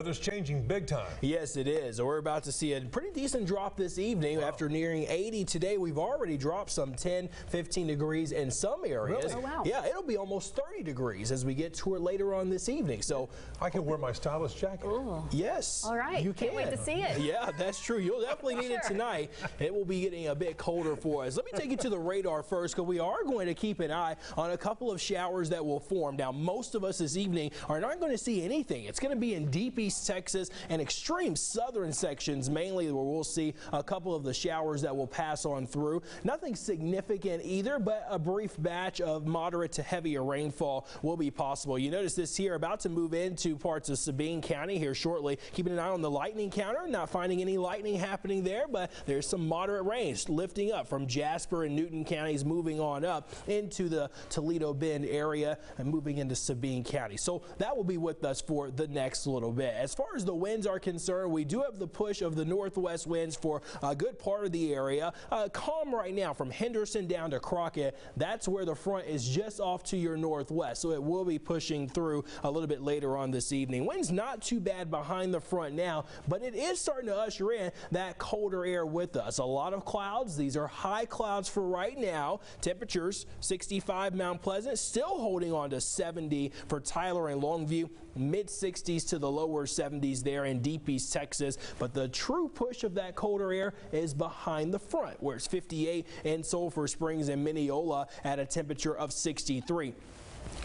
Weather's changing big time. Yes, it is. We're about to see a pretty decent drop this evening. After nearing 80 today. We've already dropped some 10, 15 degrees in some areas. Really? Oh, wow. Yeah, it'll be almost 30 degrees as we get to it later on this evening. So I can wear my stylish jacket. Ooh. yes, All right. you can. Can't wait to see it. Yeah, that's true. You'll definitely need it tonight. It will be getting a bit colder for us. Let me take you to the radar first, because we are going to keep an eye on a couple of showers that will form. Now, most of us this evening are not going to see anything. It's going to be in deep East Texas and extreme southern sections, mainly, where we'll see a couple of the showers that will pass on through. Nothing significant either, but a brief batch of moderate to heavier rainfall will be possible. You notice this here about to move into parts of Sabine County here shortly. Keeping an eye on the lightning counter, not finding any lightning happening there, but there's some moderate rain lifting up from Jasper and Newton counties, moving on up into the Toledo Bend area and moving into Sabine County. So that will be with us for the next little bit. As far as the winds are concerned, we do have the push of the northwest winds for a good part of the area. Calm right now from Henderson down to Crockett. That's where the front is just off to your northwest, so it will be pushing through a little bit later on this evening. Winds not too bad behind the front now, but it is starting to usher in that colder air with us. A lot of clouds. These are high clouds for right now. Temperatures 65 Mount Pleasant, still holding on to 70 for Tyler and Longview. Mid 60s to the lower 70s there in deep East Texas, but the true push of that colder air is behind the front, where it's 58 in Sulphur Springs and Mineola at a temperature of 63.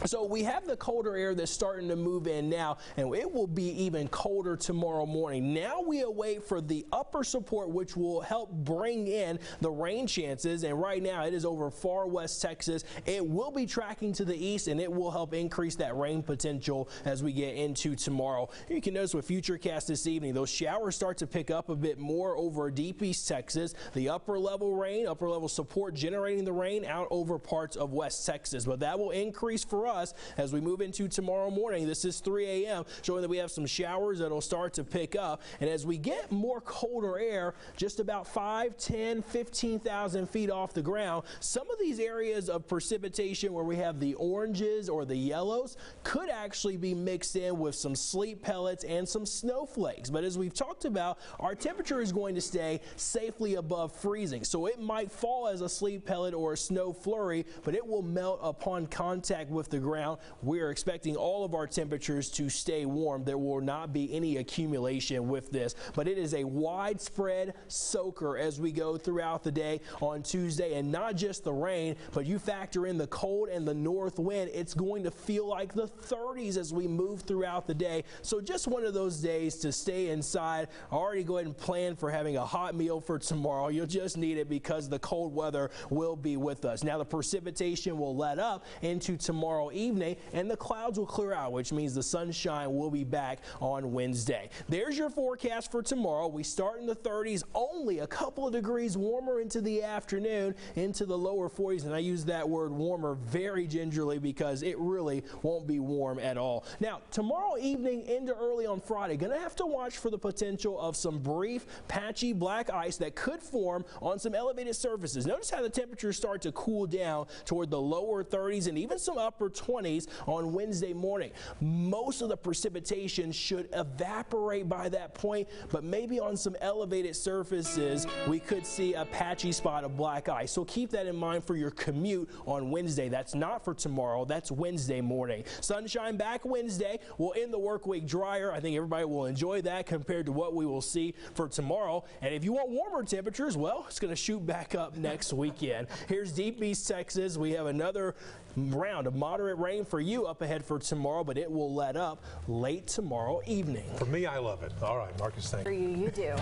So we have the colder air that's starting to move in now, and it will be even colder tomorrow morning. Now we await for the upper support, which will help bring in the rain chances, and right now it is over far west Texas. It will be tracking to the east, and it will help increase that rain potential as we get into tomorrow. You can notice with FUTURECAST this evening, those showers start to pick up a bit more over deep East Texas. The upper level rain, upper level support generating the rain out over parts of West Texas, but that will increase for us as we move into tomorrow morning. This is 3 a.m. showing that we have some showers that'll start to pick up, and as we get more colder air just about 5, 10, 15,000 feet off the ground, some of these areas of precipitation where we have the oranges or the yellows could actually be mixed in with some sleet pellets and some snowflakes. But as we've talked about, our temperature is going to stay safely above freezing, so it might fall as a sleet pellet or a snow flurry, but it will melt upon contact with the ground. We're expecting all of our temperatures to stay warm. There will not be any accumulation with this, but it is a widespread soaker as we go throughout the day on Tuesday, and not just the rain, but you factor in the cold and the north wind. It's going to feel like the 30s as we move throughout the day. So just one of those days to stay inside. Already go ahead and plan for having a hot meal for tomorrow. You'll just need it because the cold weather will be with us. Now the precipitation will let up into tomorrow evening, and the clouds will clear out, which means the sunshine will be back on Wednesday. There's your forecast for tomorrow. We start in the 30s, only a couple of degrees warmer into the afternoon, into the lower 40s, and I use that word warmer very gingerly because it really won't be warm at all. Now tomorrow evening into early on Friday, gonna have to watch for the potential of some brief patchy black ice that could form on some elevated surfaces. Notice how the temperatures start to cool down toward the lower 30s and even some upper 20s on Wednesday morning. Most of the precipitation should evaporate by that point, but maybe on some elevated surfaces we could see a patchy spot of black ice. So keep that in mind for your commute on Wednesday. That's not for tomorrow, that's Wednesday morning. Sunshine back Wednesday. We'll end the work week drier. I think everybody will enjoy that compared to what we will see for tomorrow. And if you want warmer temperatures, well, it's going to shoot back up next weekend. Here's deep East Texas. We have another round of moderate rain for you up ahead for tomorrow, but it will let up late tomorrow evening. For me, I love it. All right, Marcus, thank you. For you, you do.